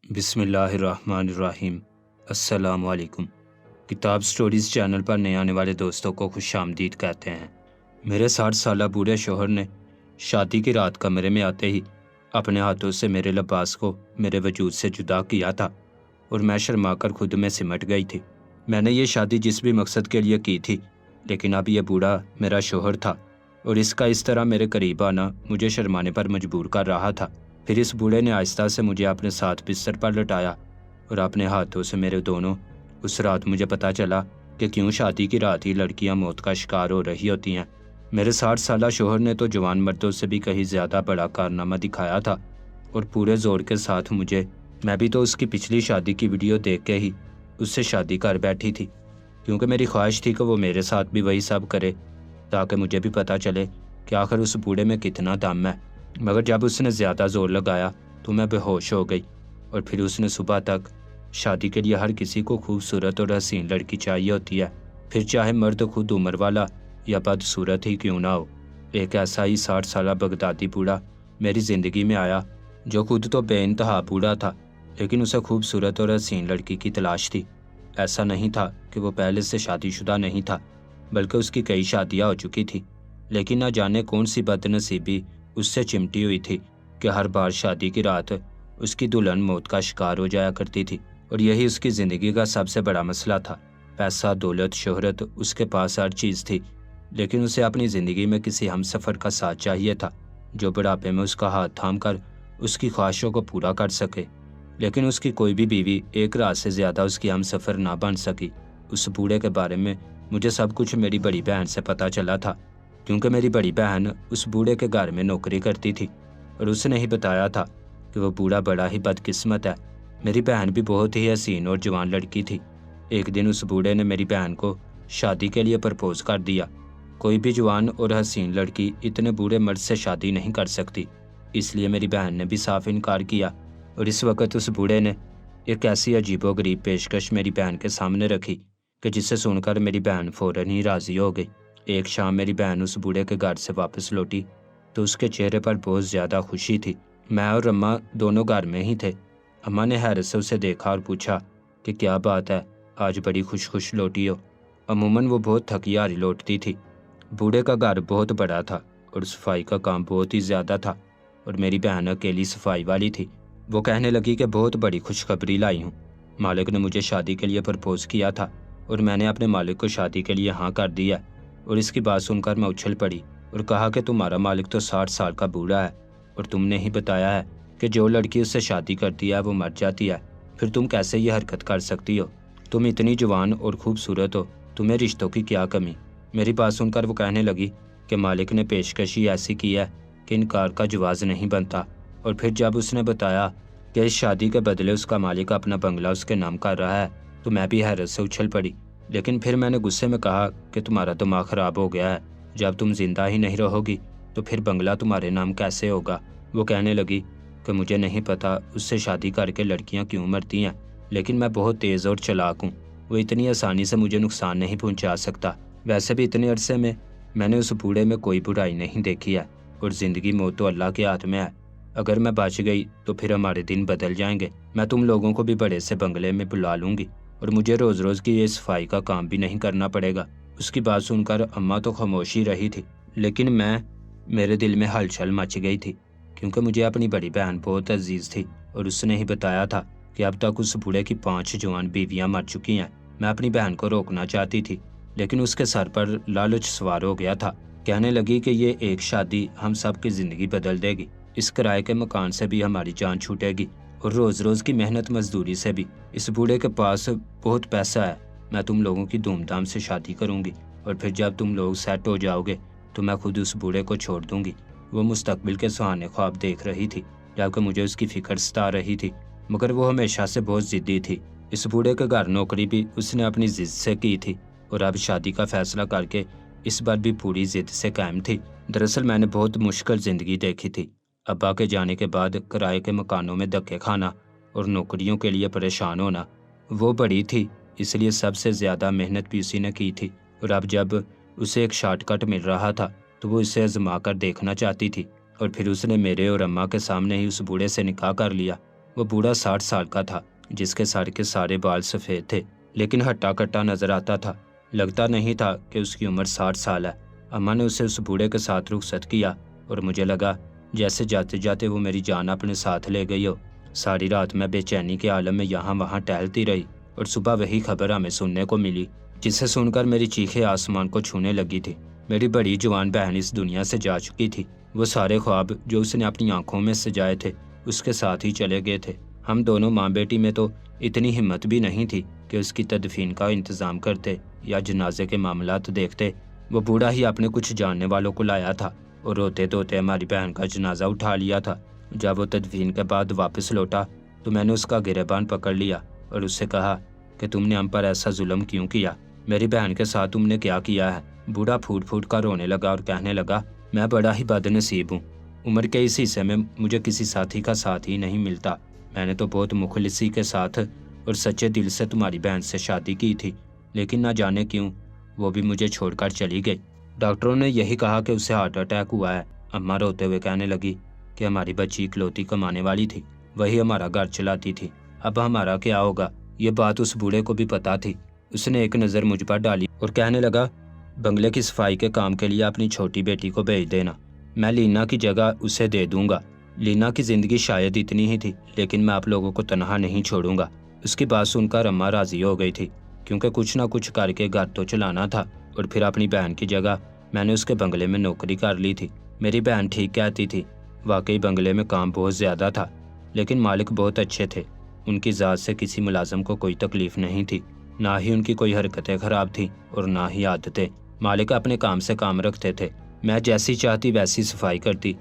بسم اللہ الرحمن الرحیم۔ السلام علیکم۔ کتاب سٹوریز چینل پر نئے آنے والے دوستوں کو خوش آمدید کہتے ہیں۔ میرے 60 سالہ بوڑھے شوہر نے شادی کی رات کمرے میں آتے ہی اپنے ہاتھوں سے میرے لباس کو میرے وجود سے جدا کیا تھا اور میں شرما کر خود میں سمٹ گئی تھی۔ میں نے یہ شادی جس بھی مقصد کے لیے کی تھی، لیکن اب یہ بوڑھا میرا شوہر تھا اور اس کا اس طرح میرے قریب آنا مجھے شرمانے پر مجبور کر رہا تھا۔ پھر اس بوڑھے نے آہستہ سے مجھے اپنے ساتھ بستر پر لٹایا اور اپنے ہاتھوں سے میرے دونوں۔ اس رات مجھے پتہ چلا کہ کیوں شادی کی رات ہی لڑکیاں موت کا شکار ہو رہی ہوتی ہیں۔ میرے 60 سالہ شوہر نے تو جوان مردوں سے بھی کہیں زیادہ بڑا کارنامہ دکھایا تھا اور پورے زور کے ساتھ میں بھی تو اس کی پچھلی شادی کی ویڈیو دیکھ کے ہی اس سے شادی کر بیٹھی تھی، کیونکہ میری خواہش تھی کہ وہ میرے ساتھ بھی وہی سب کرے تاکہ مجھے بھی پتہ چلے کہ آخر اس بوڑھے میں کتنا دم ہے۔ مگر جب اس نے زیادہ زور لگایا تو میں بے ہوش ہو گئی، اور پھر اس نے صبح تک شادی کے لیے ہر کسی کو خوبصورت اور حسین لڑکی چاہیے ہوتی ہے، پھر چاہے مرد خود عمر والا یا بدصورت ہی کیوں نہ ہو۔ ایک ایسا ہی 60 سالہ بغدادی بوڑھا میری زندگی میں آیا جو خود تو بے انتہا بوڑھا تھا، لیکن اسے خوبصورت اور حسین لڑکی کی تلاش تھی۔ ایسا نہیں تھا کہ وہ پہلے سے شادی شدہ نہیں تھا، بلکہ اس کی کئی شادیاں ہو چکی تھی، لیکن نہ جانے کون سی بد نصیبی اس سے چمٹی ہوئی تھی کہ ہر بار شادی کی رات اس کی دلہن موت کا شکار ہو جایا کرتی تھی، اور یہی اس کی زندگی کا سب سے بڑا مسئلہ تھا۔ پیسہ، دولت، شہرت، اس کے پاس ہر چیز تھی، لیکن اسے اپنی زندگی میں کسی ہم سفر کا ساتھ چاہیے تھا جو بڑھاپے میں اس کا ہاتھ تھام کر اس کی خواہشوں کو پورا کر سکے۔ لیکن اس کی کوئی بھی بیوی ایک رات سے زیادہ اس کی ہم سفر نہ بن سکی۔ اس بوڑھے کے بارے میں مجھے سب کچھ میری بڑی بہن سے پتہ چلا تھا، کیونکہ میری بڑی بہن اس بوڑھے کے گھر میں نوکری کرتی تھی، اور اس نے ہی بتایا تھا کہ وہ بوڑھا بڑا ہی بدقسمت ہے۔ میری بہن بھی بہت ہی حسین اور جوان لڑکی تھی۔ ایک دن اس بوڑھے نے میری بہن کو شادی کے لیے پرپوز کر دیا۔ کوئی بھی جوان اور حسین لڑکی اتنے بوڑھے مرد سے شادی نہیں کر سکتی، اس لیے میری بہن نے بھی صاف انکار کیا، اور اس وقت اس بوڑھے نے ایک ایسی عجیب و غریب پیشکش میری بہن کے سامنے رکھی کہ جسے سن کر میری بہن فوراً ہی راضی ہو گئی۔ ایک شام میری بہن اس بوڑھے کے گھر سے واپس لوٹی تو اس کے چہرے پر بہت زیادہ خوشی تھی۔ میں اور اماں دونوں گھر میں ہی تھے۔ اماں نے حیرت سے اسے دیکھا اور پوچھا کہ کیا بات ہے، آج بڑی خوش لوٹی ہو؟ عموماً وہ بہت تھکی ہاری لوٹتی تھی۔ بوڑھے کا گھر بہت بڑا تھا اور صفائی کا کام بہت ہی زیادہ تھا، اور میری بہن اکیلی صفائی والی تھی۔ وہ کہنے لگی کہ بہت بڑی خوشخبری لائی ہوں، مالک نے مجھے شادی کے لیے پرپوز کیا تھا اور میں نے اپنے مالک کو شادی کے لیے ہاں کر دیا۔ اور اس کی بات سن کر میں اچھل پڑی اور کہا کہ تمہارا مالک تو 60 سال کا بوڑھا ہے، اور تم نے ہی بتایا ہے کہ جو لڑکی اس سے شادی کرتی ہے وہ مر جاتی ہے، پھر تم کیسے یہ حرکت کر سکتی ہو؟ تم اتنی جوان اور خوبصورت ہو، تمہیں رشتوں کی کیا کمی؟ میری بات سن کر وہ کہنے لگی کہ مالک نے پیشکشی ایسی کی ہے کہ انکار کا جواز نہیں بنتا، اور پھر جب اس نے بتایا کہ اس شادی کے بدلے اس کا مالک اپنا بنگلہ اس کے نام کر رہا ہے تو میں بھی حیرت سے اچھل پڑی۔ لیکن پھر میں نے غصے میں کہا کہ تمہارا دماغ خراب ہو گیا ہے، جب تم زندہ ہی نہیں رہو گی تو پھر بنگلہ تمہارے نام کیسے ہوگا؟ وہ کہنے لگی کہ مجھے نہیں پتا اس سے شادی کر کے لڑکیاں کیوں مرتی ہیں، لیکن میں بہت تیز اور چلاک ہوں، وہ اتنی آسانی سے مجھے نقصان نہیں پہنچا سکتا۔ ویسے بھی اتنے عرصے میں نے اس بوڑھے میں کوئی برائی نہیں دیکھی ہے، اور زندگی موت تو اللہ کے ہاتھ میں ہے۔ اگر میں بچ گئی تو پھر ہمارے دن بدل جائیں گے۔ میں تم لوگوں کو بھی بڑے سے بنگلے میں بلا لوں گی، اور مجھے روز روز کی یہ صفائی کا کام بھی نہیں کرنا پڑے گا۔ اس کی بات سن کر اماں تو خاموش ہی رہی تھی، لیکن میرے دل میں ہلچل مچ گئی تھی، کیونکہ مجھے اپنی بڑی بہن بہت عزیز تھی، اور اس نے ہی بتایا تھا کہ اب تک اس بوڑھے کی 5 جوان بیویاں مر چکی ہیں۔ میں اپنی بہن کو روکنا چاہتی تھی، لیکن اس کے سر پر لالچ سوار ہو گیا تھا۔ کہنے لگی کہ یہ ایک شادی ہم سب کی زندگی بدل دے گی، اس کرائے کے مکان سے بھی ہماری جان چھوٹے گی، اور روز روز کی محنت مزدوری سے بھی۔ اس بوڑھے کے پاس بہت پیسہ ہے، میں تم لوگوں کی دھوم دھام سے شادی کروں گی، اور پھر جب تم لوگ سیٹ ہو جاؤ گے تو میں خود اس بوڑھے کو چھوڑ دوں گی۔ وہ مستقبل کے سہانے خواب دیکھ رہی تھی، جبکہ مجھے اس کی فکر ستا رہی تھی، مگر وہ ہمیشہ سے بہت ضدی تھی۔ اس بوڑھے کے گھر نوکری بھی اس نے اپنی ضد سے کی تھی، اور اب شادی کا فیصلہ کر کے اس بار بھی پوری ضد سے قائم تھی۔ دراصل میں نے بہت مشکل زندگی دیکھی تھی۔ ابا کے جانے کے بعد کرائے کے مکانوں میں دھکے کھانا اور نوکریوں کے لیے پریشان ہونا۔ وہ بڑی تھی، اس لیے سب سے زیادہ محنت بھی اسی نے کی تھی، اور اب جب اسے ایک شارٹ کٹ مل رہا تھا تو وہ اسے آزما کر دیکھنا چاہتی تھی، اور پھر اس نے میرے اور اماں کے سامنے ہی اس بوڑھے سے نکاح کر لیا۔ وہ بوڑھا 60 سال کا تھا، جس کے سر کے سارے بال سفید تھے لیکن ہٹا کٹا نظر آتا تھا۔ لگتا نہیں تھا کہ اس کی عمر 60 سال ہے۔ اماں نے اسے اس بوڑھے کے ساتھ رخصت کیا اور مجھے لگا جیسے جاتے جاتے وہ میری جان اپنے ساتھ لے گئی ہو۔ ساری رات میں بے چینی کے عالم میں یہاں وہاں ٹہلتی رہی اور صبح وہی خبر ہمیں سننے کو ملی، جسے سن کر میری چیخیں آسمان کو چھونے لگی تھی۔ میری بڑی جوان بہن اس دنیا سے جا چکی تھی۔ وہ سارے خواب جو اس نے اپنی آنکھوں میں سجائے تھے اس کے ساتھ ہی چلے گئے تھے۔ ہم دونوں ماں بیٹی میں تو اتنی ہمت بھی نہیں تھی کہ اس کی تدفین کا انتظام کرتے یا جنازے کے معاملات دیکھتے۔ وہ بوڑھا ہی اپنے کچھ جاننے والوں کو لایا تھا اور روتے دھوتے ہماری بہن کا جنازہ اٹھا لیا تھا۔ جب وہ تدفین کے بعد واپس لوٹا تو میں نے اس کا گریبان پکڑ لیا اور اس سے کہا کہ تم نے ہم پر ایسا ظلم کیوں کیا؟ میری بہن کے ساتھ تم نے کیا کیا ہے؟ بوڑھا پھوٹ پھوٹ کر رونے لگا اور کہنے لگا، میں بڑا ہی بد نصیب ہوں۔ عمر کے اس حصے میں مجھے کسی ساتھی کا ساتھ ہی نہیں ملتا۔ میں نے تو بہت مخلصی کے ساتھ اور سچے دل سے تمہاری بہن سے شادی کی تھی، لیکن نہ جانے کیوں وہ بھی مجھے چھوڑ کر چلی گئی۔ ڈاکٹروں نے یہی کہا کہ اسے ہارٹ اٹیک ہوا ہے۔ اماں روتے ہوئے کہنے لگی کہ ہماری بچی اکلوتی کمانے والی تھی، وہی ہمارا گھر چلاتی تھی، اب ہمارا کیا ہوگا؟ یہ بات اس بوڑھے کو بھی پتا تھی۔ اس نے ایک نظر مجھ پر ڈالی اور کہنے لگا، بنگلے کی صفائی کے کام کے لیے اپنی چھوٹی بیٹی کو بھیج دینا، میں لینا کی جگہ اسے دے دوں گا۔ لینا کی زندگی شاید اتنی ہی تھی، لیکن میں آپ لوگوں کو تنہا نہیں چھوڑوں گا۔ اس کی بات سن کر اماں راضی ہو گئی تھی، کیونکہ کچھ نہ کچھ کر کے گھر تو چلانا تھا، اور پھر اپنی بہن کی جگہ میں نے اس کے بنگلے میں نوکری کر لی تھی۔ میری بہن ٹھیک کہتی تھی، واقعی بنگلے میں کام بہت زیادہ تھا، لیکن مالک بہت اچھے تھے۔ ان کی ذات سے کسی ملازم کو کوئی تکلیف نہیں تھی، نہ ہی ان کی کوئی حرکتیں خراب تھیں اور نہ ہی عادتیں۔ مالک اپنے کام سے کام رکھتے تھے، میں جیسی چاہتی ویسی صفائی کرتی۔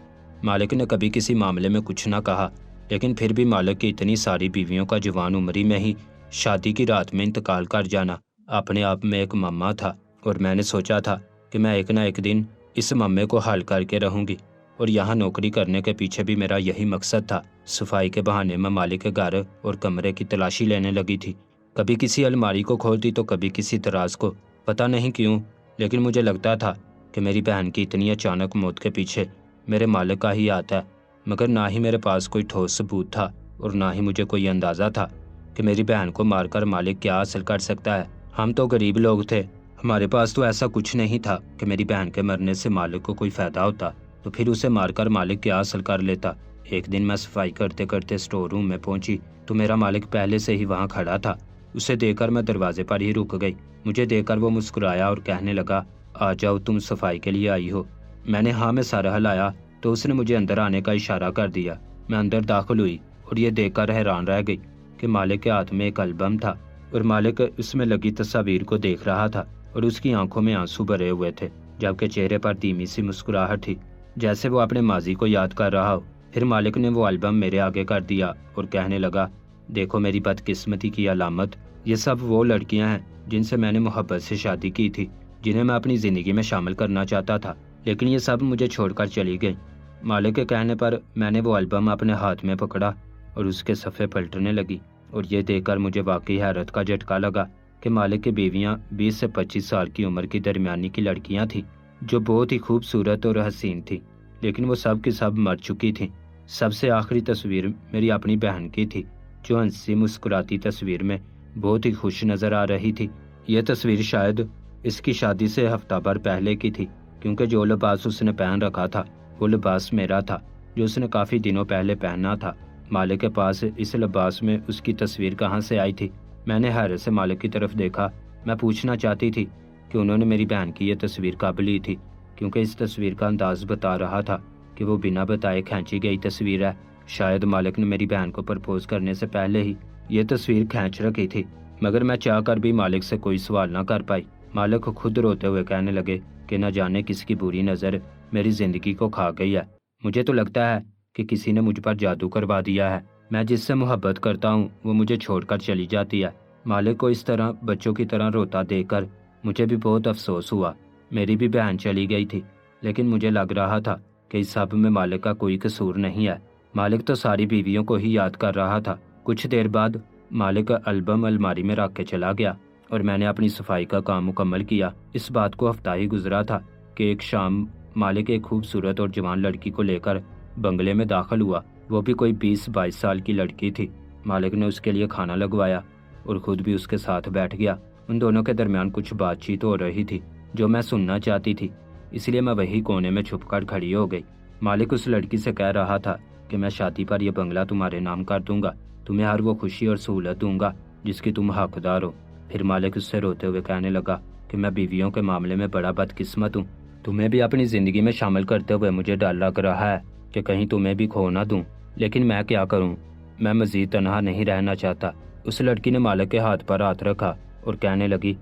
مالک نے کبھی کسی معاملے میں کچھ نہ کہا، لیکن پھر بھی مالک کی اتنی ساری بیویوں کا جوان عمری میں ہی شادی کی رات میں انتقال کر جانا اپنے آپ میں ایک معمہ تھا، اور میں نے سوچا تھا کہ میں ایک نہ ایک دن اس معمے کو حل کر کے رہوں گی، اور یہاں نوکری کرنے کے پیچھے بھی میرا یہی مقصد تھا۔ صفائی کے بہانے میں مالک کے گھر اور کمرے کی تلاشی لینے لگی تھی، کبھی کسی الماری کو کھولتی تو کبھی کسی دراز کو، پتہ نہیں کیوں، لیکن مجھے لگتا تھا کہ میری بہن کی اتنی اچانک موت کے پیچھے میرے مالک کا ہی ہاتھ ہے، مگر نہ ہی میرے پاس کوئی ٹھوس ثبوت تھا اور نہ ہی مجھے کوئی اندازہ تھا کہ میری بہن کو مار کر مالک کیا حاصل کر سکتا ہے۔ ہم تو غریب لوگ تھے، ہمارے پاس تو ایسا کچھ نہیں تھا کہ میری بہن کے مرنے سے مالک کو کوئی فائدہ ہوتا، تو پھر اسے مار کر مالک کیا حاصل کر لیتا۔ ایک دن میں صفائی کرتے کرتے اسٹور روم میں پہنچی تو میرا مالک پہلے سے ہی وہاں کھڑا تھا۔ اسے دیکھ کر میں دروازے پر ہی رک گئی۔ مجھے دیکھ کر وہ مسکرایا اور کہنے لگا، آ جاؤ، تم صفائی کے لیے آئی ہو؟ میں نے ہاں میں سر ہلایا تو اس نے مجھے اندر آنے کا اشارہ کر دیا۔ میں اندر داخل ہوئی اور یہ دیکھ کر حیران رہ گئی کہ مالک کے ہاتھ میں ایک البم تھا اور مالک اس میں لگی تصاویر کو دیکھ رہا تھا اور اس کی آنکھوں میں آنسو بھرے ہوئے تھے، جبکہ چہرے پر دھیمی سی مسکراہٹ تھی، جیسے وہ اپنے ماضی کو یاد کر رہا ہو۔ پھر مالک نے وہ البم میرے آگے کر دیا اور کہنے لگا، دیکھو میری بدقسمتی کی علامت، یہ سب وہ لڑکیاں ہیں جن سے میں نے محبت سے شادی کی تھی، جنہیں میں اپنی زندگی میں شامل کرنا چاہتا تھا، لیکن یہ سب مجھے چھوڑ کر چلی گئیں۔ مالک کے کہنے پر میں نے وہ البم اپنے ہاتھ میں پکڑا اور اس کے صفحے پلٹنے لگی، اور یہ دیکھ کر مجھے واقعی حیرت کا جھٹکا لگا کہ مالک کی بیویاں 20 سے 25 سال کی عمر کی درمیانی کی لڑکیاں تھیں، جو بہت ہی خوبصورت اور حسین تھیں، لیکن وہ سب کی سب مر چکی تھیں۔ سب سے آخری تصویر میری اپنی بہن کی تھی، جو ہنسی مسکراتی تصویر میں بہت ہی خوش نظر آ رہی تھی۔ یہ تصویر شاید اس کی شادی سے ہفتہ بھر پہلے کی تھی، کیونکہ جو لباس اس نے پہن رکھا تھا وہ لباس میرا تھا، جو اس نے کافی دنوں پہلے پہنا تھا۔ مالک کے پاس اس لباس میں اس کی تصویر کہاں سے آئی تھی؟ میں نے حیرت سے مالک کی طرف دیکھا۔ میں پوچھنا چاہتی تھی کہ انہوں نے میری بہن کی یہ تصویر کب لی تھی، کیونکہ اس تصویر کا انداز بتا رہا تھا کہ وہ بنا بتائے کھینچی گئی تصویر ہے۔ شاید مالک نے میری بہن کو پرپوز کرنے سے پہلے ہی یہ تصویر کھینچ رکھی تھی، مگر میں چاہ کر بھی مالک سے کوئی سوال نہ کر پائی۔ مالک خود روتے ہوئے کہنے لگے کہ نہ جانے کس کی بری نظر میری زندگی کو کھا گئی ہے۔ مجھے تو لگتا ہے کہ کسی نے مجھ پر جادو کروا دیا ہے۔ میں جس سے محبت کرتا ہوں وہ مجھے چھوڑ کر چلی جاتی ہے۔ مالک کو اس طرح بچوں کی طرح روتا دیکھ کر مجھے بھی بہت افسوس ہوا۔ میری بھی بہن چلی گئی تھی، لیکن مجھے لگ رہا تھا کہ اس سب میں مالک کا کوئی قصور نہیں ہے۔ مالک تو ساری بیویوں کو ہی یاد کر رہا تھا۔ کچھ دیر بعد مالک کا البم الماری میں رکھ کے چلا گیا اور میں نے اپنی صفائی کا کام مکمل کیا۔ اس بات کو ہفتہ ہی گزرا تھا کہ ایک شام مالک ایک خوبصورت اور جوان لڑکی کو لے کر بنگلے میں داخل ہوا وہ بھی کوئی 20-22 سال کی لڑکی تھی۔ مالک نے اس کے لیے کھانا لگوایا اور خود بھی اس کے ساتھ بیٹھ گیا۔ ان دونوں کے درمیان کچھ بات چیت ہو رہی تھی جو میں سننا چاہتی تھی، اس لیے میں وہی کونے میں چھپ کر کھڑی ہو گئی۔ مالک اس لڑکی سے کہہ رہا تھا کہ میں شادی پر یہ بنگلہ تمہارے نام کر دوں گا، تمہیں ہر وہ خوشی اور سہولت دوں گا جس کی تم حقدار ہو۔ پھر مالک اس سے روتے ہوئے کہنے لگا کہ میں بیویوں کے معاملے میں بڑا بدقسمت ہوں، تمہیں بھی اپنی زندگی میں شامل کرتے ہوئے مجھے ڈر لگ رہا ہے کہ کہیں تمہیں بھی کھو نہ دوں، لیکن میں کیا کروں، میں مزید تنہا نہیں رہنا چاہتا۔ اس لڑکی نے مالک کے ہاتھ پر ہاتھ رکھا اور کہنے لگی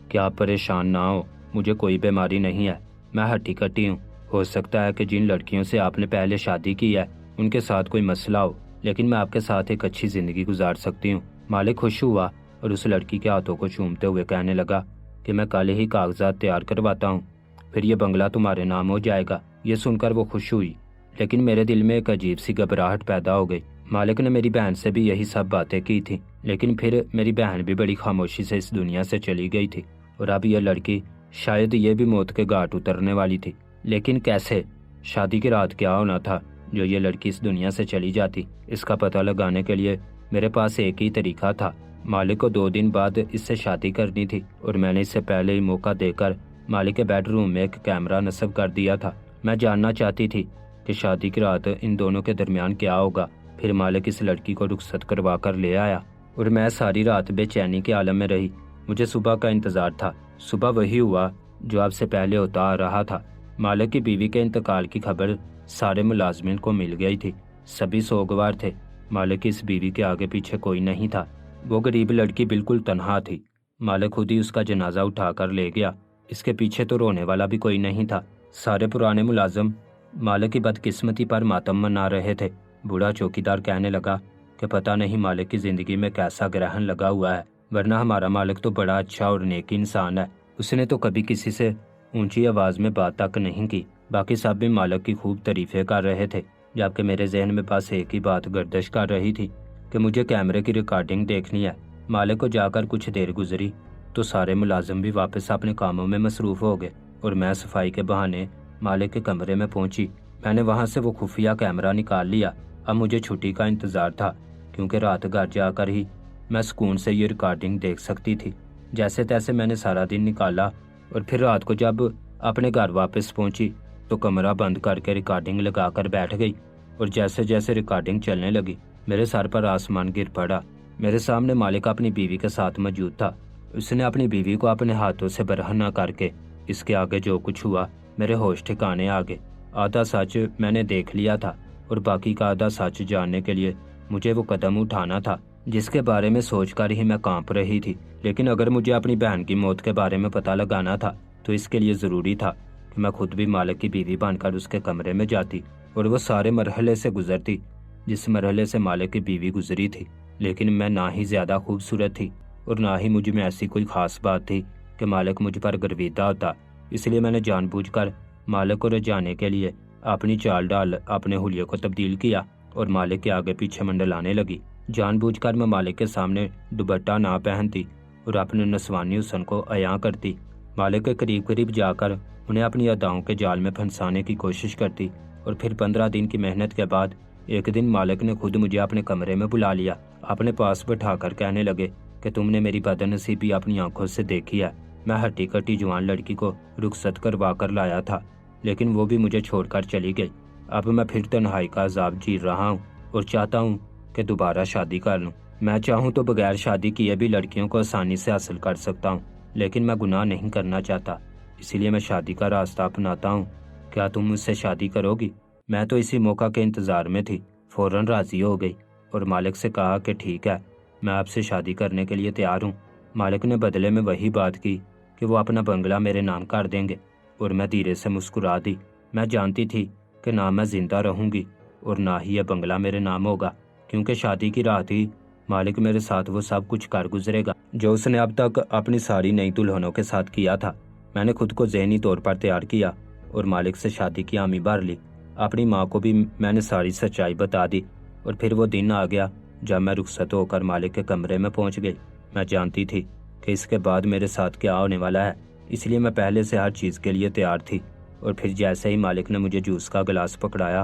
کہ آپ پریشان نہ ہو، مجھے کوئی بیماری نہیں ہے، میں ہٹی کٹی ہوں۔ ہو سکتا ہے کہ جن لڑکیوں سے آپ نے پہلے شادی کی ہے ان کے ساتھ کوئی مسئلہ ہو، لیکن میں آپ کے ساتھ ایک اچھی زندگی گزار سکتی ہوں۔ مالک خوش ہوا اور اس لڑکی کے ہاتھوں کو چومتے ہوئے کہنے لگا کہ میں کل ہی کاغذات تیار کرواتا ہوں، پھر یہ بنگلہ تمہارے نام ہو جائے گا۔ یہ سن کر وہ خوش ہوئی، لیکن میرے دل میں ایک عجیب سی گھبراہٹ پیدا ہو گئی۔ مالک نے میری بہن سے بھی یہی سب باتیں کی تھیں، لیکن پھر میری بہن بھی بڑی خاموشی سے اس دنیا سے چلی گئی تھی، اور اب یہ لڑکی شاید یہ بھی موت کے گھاٹ اترنے والی تھی۔ لیکن کیسے؟ شادی کی رات کیا ہونا تھا جو یہ لڑکی اس دنیا سے چلی جاتی؟ اس کا پتہ لگانے کے لیے میرے پاس ایک ہی طریقہ تھا۔ مالک کو 2 دن بعد اس سے شادی کرنی تھی، اور میں نے اس سے پہلے ہی موقع دے کر مالک کے بیڈ روم میں ایک کیمرہ نصب کر دیا تھا۔ میں جاننا چاہتی تھی کہ شادی کی رات ان دونوں کے درمیان کیا ہوگا۔ پھر مالک اس لڑکی کو رخصت کروا کر لے آیا، اور میں ساری رات بے چینی کے عالم میں رہی۔ مجھے صبح کا انتظار تھا۔ صبح وہی ہوا جو اب سے پہلے ہوتا آ رہا تھا۔ مالک کی بیوی کے انتقال کی خبر سارے ملازمین کو مل گئی تھی، سبھی سوگوار تھے۔ مالک کی اس بیوی کے آگے پیچھے کوئی نہیں تھا، وہ غریب لڑکی بالکل تنہا تھی۔ مالک خود ہی اس کا جنازہ اٹھا کر لے گیا، اس کے پیچھے تو رونے والا بھی کوئی نہیں تھا۔ سارے پرانے ملازم مالک کی بدقسمتی پر ماتم منا رہے تھے۔ بوڑھا چوکیدار کہنے لگا کہ پتہ نہیں مالک کی زندگی میں کیسا گرہن لگا ہوا ہے، ورنہ ہمارا مالک تو بڑا اچھا اور نیک انسان ہے، اس نے تو کبھی کسی سے اونچی آواز میں بات تک نہیں کی۔ باقی سب بھی مالک کی خوب تعریفیں کر رہے تھے، جبکہ میرے ذہن میں بس ایک ہی بات گردش کر رہی تھی کہ مجھے کیمرے کی ریکارڈنگ دیکھنی ہے۔ مالک کو جا کر کچھ دیر گزری تو سارے ملازم بھی واپس اپنے کاموں میں مصروف ہو گئے، اور میں صفائی کے بہانے مالک کے کمرے میں پہنچی۔ میں نے وہاں سے وہ خفیہ کیمرہ نکال لیا۔ اب مجھے چھٹی کا انتظار تھا، کیونکہ رات گھر جا کر ہی میں سکون سے یہ ریکارڈنگ دیکھ سکتی تھی۔ جیسے تیسے میں نے سارا دن نکالا، اور پھر رات کو جب اپنے گھر واپس پہنچی تو کمرہ بند کر کے ریکارڈنگ لگا کر بیٹھ گئی، اور جیسے جیسے ریکارڈنگ چلنے لگی میرے سر پر آسمان گر پڑا۔ میرے سامنے مالک اپنی بیوی کے ساتھ موجود تھا۔ اس نے اپنی بیوی کو اپنے ہاتھوں سے برہنہ کر کے اس کے آگے جو کچھ ہوا میرے ہوش ٹھکانے آ گئے۔ آدھا سچ میں نے دیکھ لیا تھا، اور باقی کا آدھا سچ جاننے کے لیے مجھے وہ قدم اٹھانا تھا جس کے بارے میں سوچ کر ہی میں کانپ رہی تھی۔ لیکن اگر مجھے اپنی بہن کی موت کے بارے میں پتہ لگانا تھا تو اس کے لیے ضروری تھا کہ میں خود بھی مالک کی بیوی بن کر اس کے کمرے میں جاتی اور وہ سارے مرحلے سے گزرتی جس مرحلے سے مالک کی بیوی گزری تھی۔ لیکن میں نہ ہی زیادہ خوبصورت تھی اور نہ ہی مجھ میں ایسی کوئی خاص بات تھی کہ مالک مجھ پر گرویدہ ہوتا، اس لیے میں نے جان بوجھ کر مالک کو رجانے کے لیے اپنی چال ڈال اپنے حلیے کو تبدیل کیا اور مالک کے آگے پیچھے منڈلانے لگی۔ جان بوجھ کر میں مالک کے سامنے دوپٹہ نہ پہنتی اور اپنے نسوانی حسن کو عیاں کرتی۔ مالک کے قریب قریب جا کر انہیں اپنی اداؤں کے جال میں پھنسانے کی کوشش کرتی، اور پھر 15 دن کی محنت کے بعد ایک دن مالک نے خود مجھے اپنے کمرے میں بلا لیا، اپنے پاس بٹھا کر کہنے لگے کہ تم نے میری بدنصیبی اپنی آنکھوں سے دیکھی ہے۔ میں ہٹی کٹی جوان لڑکی کو رخصت کروا کر لایا تھا، لیکن وہ بھی مجھے چھوڑ کر چلی گئی۔ اب میں پھر تنہائی کا عذاب جی رہا ہوں اور چاہتا ہوں کہ دوبارہ شادی کر لوں۔ میں چاہوں تو بغیر شادی کیے بھی لڑکیوں کو آسانی سے حاصل کر سکتا ہوں، لیکن میں گناہ نہیں کرنا چاہتا، اسی لیے میں شادی کا راستہ اپناتا ہوں۔ کیا تم مجھ سے شادی کرو گی؟ میں تو اسی موقع کے انتظار میں تھی، فوراً راضی ہو گئی اور مالک سے کہا کہ ٹھیک ہے، میں آپ سے شادی کرنے کے لیے تیار ہوں۔ مالک نے بدلے میں وہی بات کی کہ وہ اپنا بنگلہ میرے نام کر دیں گے، اور میں دھیرے سے مسکرا دی۔ میں جانتی تھی کہ نہ میں زندہ رہوں گی اور نہ ہی یہ بنگلہ میرے نام ہوگا، کیونکہ شادی کی رات ہی مالک میرے ساتھ وہ سب کچھ کر گزرے گا جو اس نے اب تک اپنی ساری نئی دلہنوں کے ساتھ کیا تھا۔ میں نے خود کو ذہنی طور پر تیار کیا اور مالک سے شادی کی حامی بھر لی۔ اپنی ماں کو بھی میں نے ساری سچائی بتا دی، اور پھر وہ دن آ گیا جب میں رخصت ہو کر مالک کے کمرے میں پہنچ گئی۔ میں جانتی تھی کہ اس کے بعد میرے ساتھ کیا ہونے والا ہے، اس لیے میں پہلے سے ہر چیز کے لیے تیار تھی۔ اور پھر جیسے ہی مالک نے مجھے جوس کا گلاس پکڑایا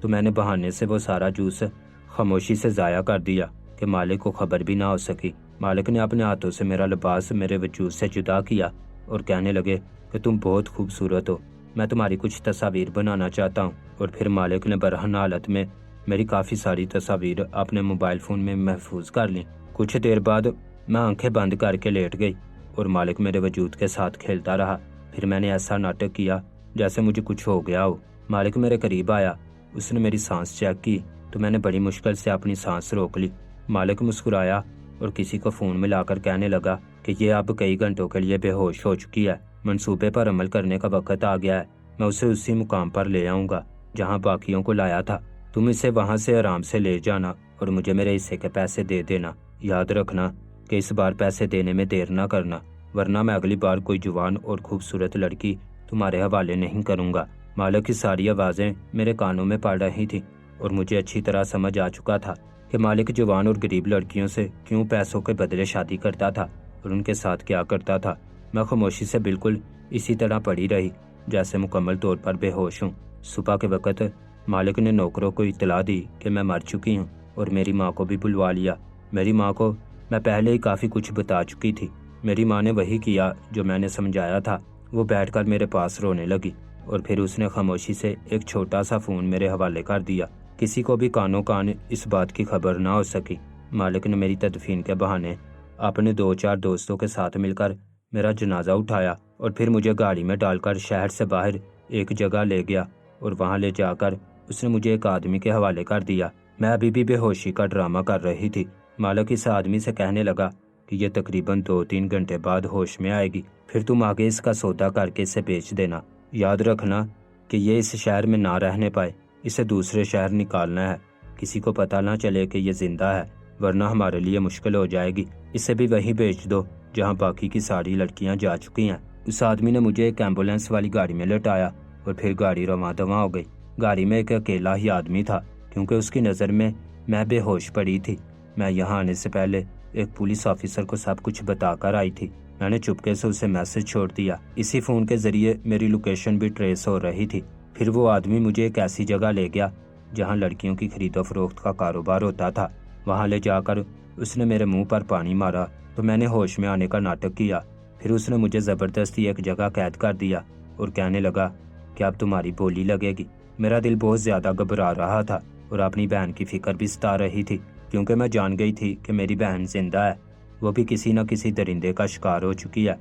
تو میں نے بہانے سے وہ سارا جوس خاموشی سے ضائع کر دیا کہ مالک کو خبر بھی نہ ہو سکی۔ مالک نے اپنے ہاتھوں سے میرا لباس میرے وجود سے جدا کیا اور کہنے لگے کہ تم بہت خوبصورت ہو، میں تمہاری کچھ تصاویر بنانا چاہتا ہوں۔ اور پھر مالک نے برہنہ حالت میں میری کافی ساری تصاویر اپنے موبائل فون میں محفوظ کر لیں۔ کچھ دیر بعد میں آنکھیں بند کر کے لیٹ گئی اور مالک میرے وجود کے ساتھ کھیلتا رہا۔ پھر میں نے ایسا ناٹک کیا جیسے مجھے کچھ ہو گیا ہو۔ مالک میرے قریب آیا، اس نے میری سانس چیک کی تو میں نے بڑی مشکل سے اپنی سانس روک لی۔ مالک مسکرایا اور کسی کو فون ملا کر کہنے لگا کہ یہ اب کئی گھنٹوں کے لیے بے ہوش ہو چکی ہے، منصوبے پر عمل کرنے کا وقت آ گیا ہے۔ میں اسے اسی مقام پر لے آؤں گا جہاں باقیوں کو لایا تھا۔ تم اسے وہاں سے آرام سے لے جانا اور مجھے میرے حصے کے پیسے دے دینا۔ یاد رکھنا کہ اس بار پیسے دینے میں دیر نہ کرنا، ورنہ میں اگلی بار کوئی جوان اور خوبصورت لڑکی تمہارے حوالے نہیں کروں گا۔ مالک کی ساری آوازیں میرے کانوں میں پڑ رہی تھی اور مجھے اچھی طرح سمجھ آ چکا تھا کہ مالک جوان اور غریب لڑکیوں سے کیوں پیسوں کے بدلے شادی کرتا تھا اور ان کے ساتھ کیا کرتا تھا۔ میں خاموشی سے بالکل اسی طرح پڑی رہی جیسے مکمل طور پر بے ہوش ہوں۔ صبح کے وقت مالک نے نوکروں کو اطلاع دی کہ میں مر چکی ہوں اور میری ماں کو بھی بلوا لیا۔ میری ماں کو میں پہلے ہی کافی کچھ بتا چکی تھی۔ میری ماں نے وہی کیا جو میں نے سمجھایا تھا۔ وہ بیٹھ کر میرے پاس رونے لگی اور پھر اس نے خاموشی سے ایک چھوٹا سا فون میرے حوالے کر دیا۔ کسی کو بھی کانوں کان اس بات کی خبر نہ ہو سکی۔ مالک نے میری تدفین کے بہانے اپنے 2-4 دوستوں کے ساتھ مل کر میرا جنازہ اٹھایا اور پھر مجھے گاڑی میں ڈال کر شہر سے باہر ایک جگہ لے گیا اور وہاں لے جا کر اس نے مجھے ایک آدمی کے حوالے کر دیا۔ میں ابھی بھی بے ہوشی کا ڈرامہ کر رہی تھی۔ مالک اس آدمی سے کہنے لگا کہ یہ تقریباً 2-3 گھنٹے بعد ہوش میں آئے گی، پھر تم آگے اس کا سودا کر کے اسے بیچ دینا۔ یاد رکھنا کہ یہ اس شہر میں نہ رہنے پائے، اسے دوسرے شہر نکالنا ہے، کسی کو پتہ نہ چلے کہ یہ زندہ ہے، ورنہ ہمارے لیے مشکل ہو جائے گی۔ اسے بھی وہیں بیچ دو جہاں باقی کی ساری لڑکیاں جا چکی ہیں۔ اس آدمی نے مجھے ایک ایمبولینس والی گاڑی میں لٹایا اور پھر گاڑی رواں دواں ہو گئی۔ گاڑی میں ایک اکیلا ہی آدمی تھا کیونکہ اس کی نظر میں بے ہوش پڑی تھی۔ میں یہاں آنے سے پہلے ایک پولیس آفیسر کو سب کچھ بتا کر آئی تھی۔ میں نے چپکے سے اسے میسج چھوڑ دیا۔ اسی فون کے ذریعے میری لوکیشن بھی ٹریس ہو رہی تھی۔ پھر وہ آدمی مجھے ایک ایسی جگہ لے گیا جہاں لڑکیوں کی خرید و فروخت کا کاروبار ہوتا تھا۔ وہاں لے جا کر اس نے میرے منہ پر پانی مارا تو میں نے ہوش میں آنے کا ناٹک کیا۔ پھر اس نے مجھے زبردستی ایک جگہ قید کر دیا اور کہنے لگا کہ اب تمہاری بولی لگے گی۔ میرا دل بہت زیادہ گھبرا رہا تھا اور اپنی بہن کی فکر بھی ستا رہی تھی کیونکہ میں جان گئی تھی کہ میری بہن زندہ ہے، وہ بھی کسی نہ کسی درندے کا شکار ہو چکی ہے۔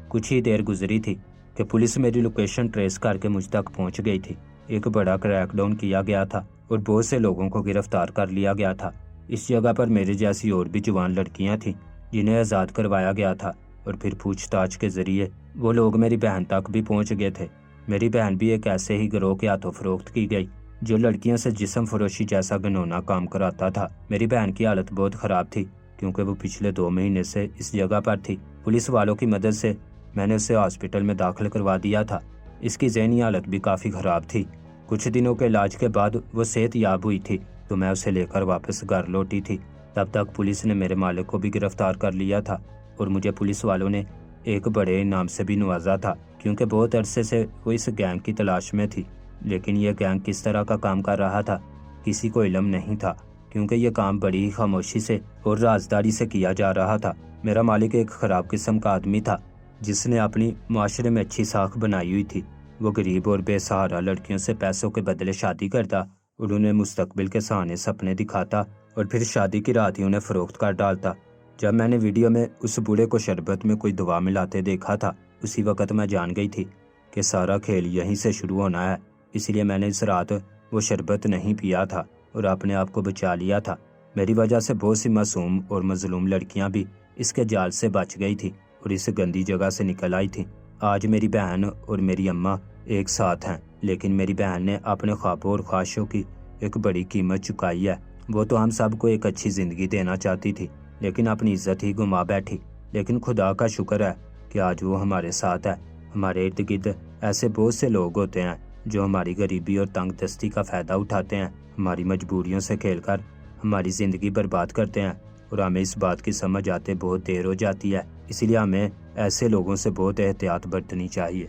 کچھ ہی دیر گزری تھی کہ پولیس میری لوکیشن ٹریس کر کے مجھ تک پہنچ گئی تھی۔ ایک بڑا کریک ڈاؤن کیا گیا تھا اور بہت سے لوگوں کو گرفتار کر لیا گیا تھا۔ اس جگہ پر میرے جیسی اور بھی جوان لڑکیاں تھیں جنہیں آزاد کروایا گیا تھا اور پھر پوچھ تاچھ کے ذریعے وہ لوگ میری بہن تک بھی پہنچ گئے تھے۔ میری بہن بھی ایک ایسے ہی گروہ کے ہاتھوں فروخت کی گئی جو لڑکیوں سے جسم فروشی جیسا گھنونا کام کراتا تھا۔ میری بہن کی حالت بہت خراب تھی کیونکہ وہ پچھلے 2 مہینے سے اس جگہ پر تھی۔ پولیس والوں کی مدد سے میں نے اسے ہاسپٹل میں داخل کروا دیا تھا۔ اس کی ذہنی حالت بھی کافی خراب تھی۔ کچھ دنوں کے علاج کے بعد وہ صحت یاب ہوئی تھی تو میں اسے لے کر واپس گھر لوٹی تھی۔ تب تک پولیس نے میرے مالک کو بھی گرفتار کر لیا تھا اور مجھے پولیس والوں نے ایک بڑے انعام سے بھی نوازا تھا کیونکہ بہت عرصے سے وہ اس گینگ کی تلاش میں تھی۔ لیکن یہ گینگ کس طرح کا کام کر رہا تھا کسی کو علم نہیں تھا کیونکہ یہ کام بڑی ہی خاموشی سے اور رازداری سے کیا جا رہا تھا۔ میرا مالک ایک خراب قسم کا آدمی تھا جس نے اپنی معاشرے میں اچھی ساکھ بنائی ہوئی تھی۔ وہ غریب اور بے سہارا لڑکیوں سے پیسوں کے بدلے شادی کرتا اور انہیں مستقبل کے سہانے سپنے دکھاتا اور پھر شادی کی رات ہی انہیں فروخت کر ڈالتا۔ جب میں نے ویڈیو میں اس بوڑھے کو شربت میں کوئی دوا ملاتے دیکھا تھا اسی وقت میں جان گئی تھی کہ سارا کھیل یہیں سے شروع ہونا ہے۔ اس لیے میں نے اس رات وہ شربت نہیں پیا تھا اور اپنے آپ کو بچا لیا تھا۔ میری وجہ سے بہت سی معصوم اور مظلوم لڑکیاں بھی اس کے جال سے بچ گئی تھی اور اس گندی جگہ سے نکل آئی تھی۔ آج میری بہن اور میری اماں ایک ساتھ ہیں، لیکن میری بہن نے اپنے خوابوں اور خواہشوں کی ایک بڑی قیمت چکائی ہے۔ وہ تو ہم سب کو ایک اچھی زندگی دینا چاہتی تھی لیکن اپنی عزت ہی گما بیٹھی۔ لیکن خدا کا شکر ہے کہ آج وہ ہمارے ساتھ ہے۔ ہمارے ارد گرد ایسے بہت سے لوگ ہوتے ہیں جو ہماری غریبی اور تنگ دستی کا فائدہ اٹھاتے ہیں، ہماری مجبوریوں سے کھیل کر ہماری زندگی برباد کرتے ہیں اور ہمیں اس بات کی سمجھ آتے بہت دیر ہو جاتی ہے۔ اس لیے ہمیں ایسے لوگوں سے بہت احتیاط برتنی چاہیے۔